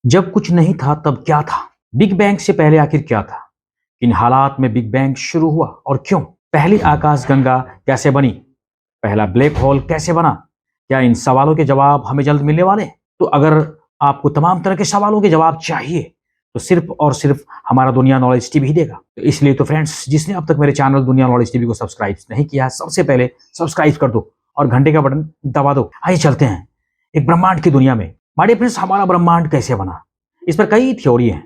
जब कुछ नहीं था तब क्या था? बिग बैंग से पहले आखिर क्या था? किन हालात में बिग बैंग शुरू हुआ और क्यों? पहली आकाशगंगा कैसे बनी? पहला ब्लैक होल कैसे बना? क्या इन सवालों के जवाब हमें जल्द मिलने वाले हैं? तो अगर आपको तमाम तरह के सवालों के जवाब चाहिए तो सिर्फ और सिर्फ हमारा दुनिया नॉलेज टीवी ही देगा। तो इसलिए तो फ्रेंड्स, जिसने अब तक मेरे चैनल दुनिया नॉलेज टीवी को सब्सक्राइब नहीं किया है, सबसे पहले सब्सक्राइब कर दो और घंटे का बटन दबा दो। आइए चलते हैं एक ब्रह्मांड की दुनिया में। माय डियर फ्रेंड्स, हमारा ब्रह्मांड कैसे बना? इस पर कई थ्योरी हैं।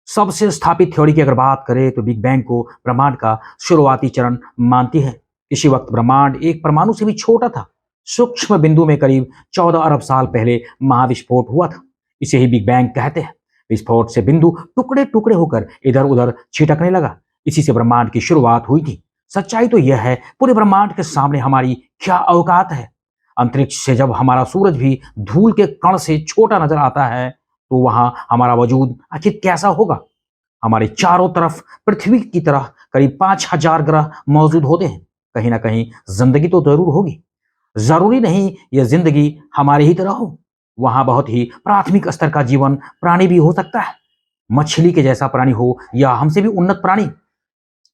सबसे स्थापित थ्योरी की अगर बात करें तो बिग बैंग को ब्रह्मांड का शुरुआती चरण मानती है। किसी वक्त ब्रह्मांड एक परमाणु से भी छोटा था। सूक्ष्म बिंदु में करीब 14 अरब साल पहले महाविस्फोट हुआ था। इसे ही बिग बैंग कहते हैं। विस्फोट से बिंदु टुकड़े टुकड़े होकर इधर उधर छिटकने लगा। इसी से ब्रह्मांड की शुरुआत हुई थी। सच्चाई तो यह है, पूरे ब्रह्मांड के सामने हमारी क्या औकात है। अंतरिक्ष से जब हमारा सूरज भी धूल के कण से छोटा नजर आता है तो वहां हमारा वजूद आखिर कैसा होगा? हमारे चारों तरफ पृथ्वी की तरह करीब 5000 ग्रह मौजूद होते हैं। कहीं ना कहीं जिंदगी तो जरूर होगी। जरूरी नहीं यह जिंदगी हमारी ही तरह हो। वहां बहुत ही प्राथमिक स्तर का जीवन प्राणी भी हो सकता है। मछली के जैसा प्राणी हो या हमसे भी उन्नत प्राणी।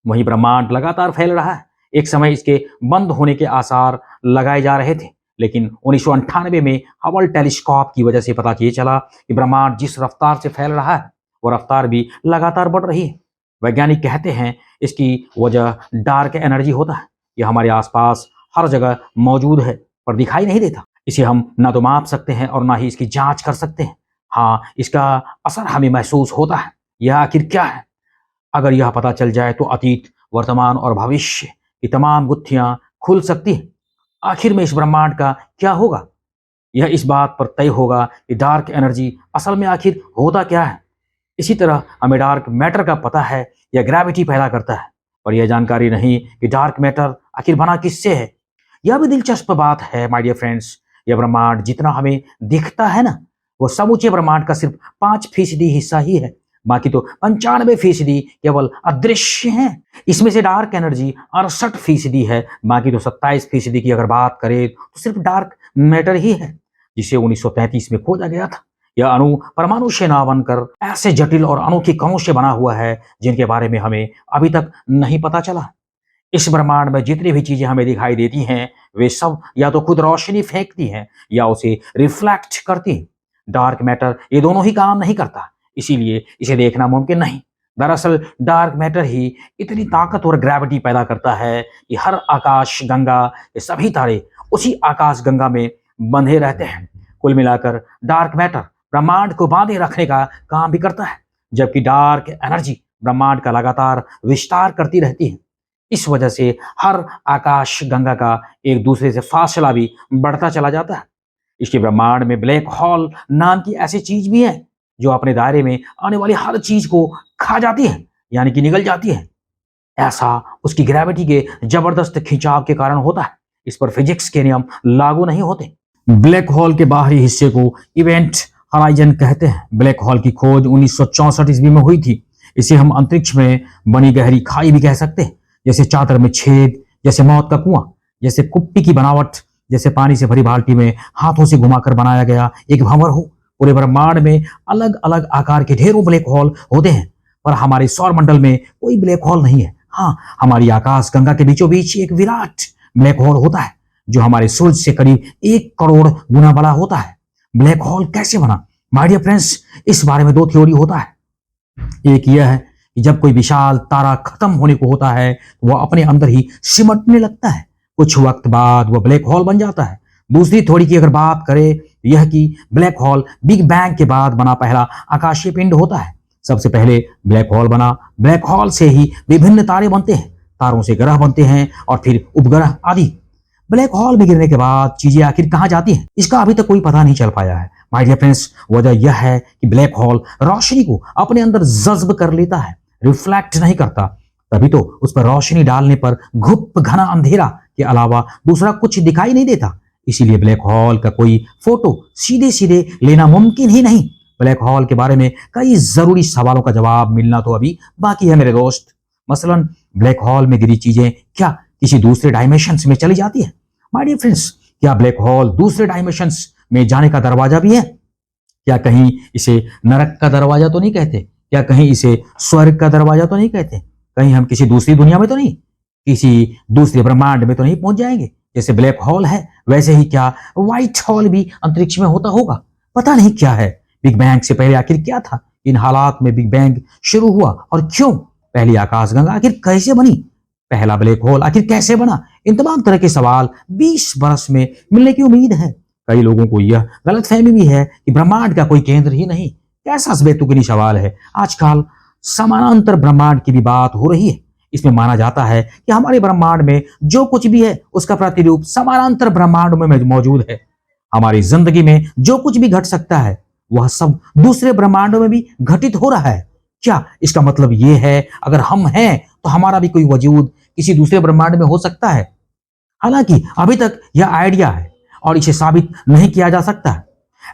वही ब्रह्मांड लगातार फैल रहा है। एक समय इसके बंद होने के आसार लगाए जा रहे थे, लेकिन 1998 में हबल टेलीस्कोप की वजह से पता ये चला कि ब्रह्मांड जिस रफ्तार से फैल रहा है वो रफ्तार भी लगातार बढ़ रही है। वैज्ञानिक कहते हैं इसकी वजह डार्क एनर्जी होता है। यह हमारे आसपास हर जगह मौजूद है पर दिखाई नहीं देता। इसे हम ना तो माप सकते हैं और ना ही इसकी जांच कर सकते हैं। हाँ, इसका असर हमें महसूस होता है। यह आखिर क्या है? अगर यह पता चल जाए तो अतीत, वर्तमान और भविष्य की तमाम गुत्थियां खुल सकती हैं। आखिर में इस ब्रह्मांड का क्या होगा? यह इस बात पर तय होगा कि डार्क एनर्जी असल में आखिर होता क्या है। इसी तरह हमें डार्क मैटर का पता है, यह ग्रेविटी पैदा करता है, पर यह जानकारी नहीं कि डार्क मैटर आखिर बना किससे है। यह भी दिलचस्प बात है माय डियर फ्रेंड्स। यह ब्रह्मांड जितना हमें दिखता है ना, वो समूचे ब्रह्मांड का सिर्फ 5% हिस्सा ही है। बाकी तो 95% केवल अदृश्य है। इसमें से डार्क एनर्जी 68% है। बाकी तो 27% की अगर बात करें तो सिर्फ डार्क मैटर ही है, जिसे 1933 में खोजा गया था। यह अणु परमाणु से ना बनकर ऐसे जटिल और अनोखी कणों से बना हुआ है जिनके बारे में हमें अभी तक नहीं पता चला। इस ब्रह्मांड में जितनी भी चीजें हमें दिखाई देती हैं वे सब या तो खुद रोशनी फेंकती हैं या उसे रिफ्लेक्ट करती हैं। डार्क मैटर ये दोनों ही काम नहीं करता, इसीलिए इसे देखना मुमकिन नहीं। दरअसल डार्क मैटर ही इतनी ताकतवर ग्रेविटी पैदा करता है कि हर आकाश गंगा के सभी तारे उसी आकाश गंगा में बंधे रहते हैं। कुल मिलाकर डार्क मैटर ब्रह्मांड को बांधे रखने का काम भी करता है, जबकि डार्क एनर्जी ब्रह्मांड का लगातार विस्तार करती रहती है। इस वजह से हर आकाश गंगा का एक दूसरे से फासला भी बढ़ता चला जाता है। इसके ब्रह्मांड में ब्लैक होल नाम की ऐसी चीज भी है जो अपने दायरे में आने वाली हर चीज को खा जाती है, यानी कि निगल जाती है। ऐसा उसकी ग्रेविटी के जबरदस्त खिंचाव के कारण होता है। इस पर फिजिक्स के नियम लागू नहीं होते। ब्लैक होल के बाहरी हिस्से को इवेंट हराइजन कहते हैं। ब्लैक होल की खोज 1964 ईस्वी में हुई थी। इसे हम अंतरिक्ष में बनी गहरी खाई भी कह सकते हैं, जैसे चादर में छेद, जैसे मौत का कुआं, जैसे कुप्पी की बनावट, जैसे पानी से भरी बाल्टी में हाथों से घुमाकर बनाया गया एक भंवर हो। पूरे ब्रह्मांड में अलग अलग आकार के ढेरों ब्लैक होल होते हैं, पर हमारे सौर मंडल में कोई ब्लैक होल नहीं है। हाँ, हमारी आकाश गंगा के बीचों बीच एक विराट ब्लैक होल होता है जो हमारे सूरज से करीब 1 करोड़ गुना बड़ा होता है। ब्लैक होल कैसे बना? माय डियर फ्रेंड्स, इस बारे में 2 थ्योरी होता है। एक यह है कि जब कोई विशाल तारा खत्म होने को होता है तो वह अपने अंदर ही सिमटने लगता है। कुछ वक्त बाद वह ब्लैक होल बन जाता है। दूसरी थ्योरी की अगर बात करें यह कि ब्लैक होल बिग बैंग के बाद बना पहला आकाशीय पिंड होता है। सबसे पहले ब्लैक होल बना। ब्लैक होल से ही विभिन्न तारे बनते हैं, तारों से ग्रह बनते हैं और फिर उपग्रह आदि। ब्लैक होल में गिरने के बाद चीजें आखिर कहां जाती हैं, इसका अभी तक कोई पता नहीं चल पाया है। माय डियर फ्रेंड्स, वजह यह है कि ब्लैक होल रोशनी को अपने अंदर जज्ब कर लेता है, रिफ्लेक्ट नहीं करता। तभी तो उस पर रोशनी डालने पर घुप घना अंधेरा के अलावा दूसरा कुछ दिखाई नहीं देता। इसीलिए ब्लैक होल का कोई फोटो सीधे सीधे लेना मुमकिन ही नहीं। ब्लैक होल के बारे में कई जरूरी सवालों का जवाब मिलना तो अभी बाकी है मेरे दोस्त। मसलन ब्लैक होल में गिरी चीजें क्या किसी दूसरे डायमेंशंस में चली जाती है? माय डियर फ्रेंड्स, क्या ब्लैक होल दूसरे डायमेंशंस में जाने का दरवाजा भी है? क्या कहीं इसे नरक का दरवाजा तो नहीं कहते? क्या कहीं इसे स्वर्ग का दरवाजा तो नहीं कहते? कहीं हम किसी दूसरी दुनिया में तो नहीं, किसी दूसरे ब्रह्मांड में तो नहीं पहुंच जाएंगे? जैसे ब्लैक होल है वैसे ही क्या व्हाइट होल भी अंतरिक्ष में होता होगा? पता नहीं क्या है। बिग बैंग से पहले आखिर क्या था? इन हालात में बिग बैंग शुरू हुआ और क्यों? पहली आकाशगंगा आखिर कैसे बनी? पहला ब्लैक होल आखिर कैसे बना? इन तमाम तरह के सवाल 20 बरस में मिलने की उम्मीद है। कई लोगों को यह गलतफहमी भी है कि ब्रह्मांड का कोई केंद्र ही नहीं। कैसा बेतुकीनी सवाल है। आजकल समानांतर ब्रह्मांड की भी बात हो रही है। इसमें माना जाता है कि हमारे ब्रह्मांड में जो कुछ भी है उसका प्रतिरूप समानांतर ब्रह्मांड में मौजूद है। हमारी जिंदगी में जो कुछ भी घट सकता है वह सब दूसरे ब्रह्मांडों में भी घटित हो रहा है। क्या इसका मतलब यह है अगर हम हैं तो हमारा भी कोई वजूद किसी दूसरे ब्रह्मांड में हो सकता है? हालांकि अभी तक यह आइडिया है और इसे साबित नहीं किया जा सकता है।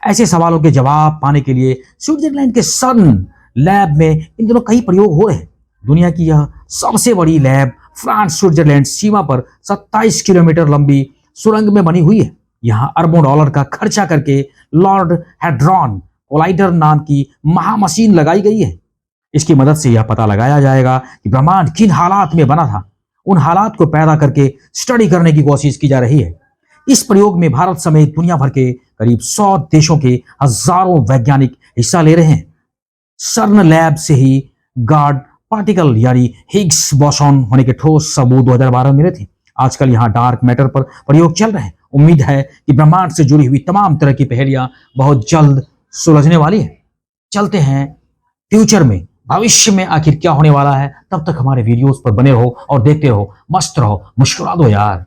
ऐसे सवालों के जवाब पाने के लिए स्विट्जरलैंड के सर्न लैब में इन दिनों कई प्रयोग हो रहे हैं। दुनिया की यह सबसे बड़ी लैब फ्रांस स्विट्जरलैंड सीमा पर 27 किलोमीटर लंबी सुरंग में बनी हुई है। यहाँ अरबों डॉलर का खर्चा करके लॉर्ड हैड्रॉन कोलाइडर नाम की महामशीन लगाई गई है। इसकी मदद से यह पता लगाया जाएगा कि ब्रह्मांड किन हालात में बना था। उन हालात को पैदा करके स्टडी करने की कोशिश की जा रही है। इस प्रयोग में भारत समेत दुनिया भर के करीब 100 देशों के हजारों वैज्ञानिक हिस्सा ले रहे हैं। सर्न लैब से ही गॉड पार्टिकल यानी हिग्स बोसॉन होने के ठोस सबूत 2012 में मिले थे। आजकल यहाँ डार्क मैटर पर प्रयोग चल रहे हैं। उम्मीद है कि ब्रह्मांड से जुड़ी हुई तमाम तरह की पहेलियां बहुत जल्द सुलझने वाली है। चलते हैं फ्यूचर में, भविष्य में आखिर क्या होने वाला है। तब तक हमारे वीडियोस पर बने रहो और देखते रहो। मस्त रहो, मुस्कुरा दो यार।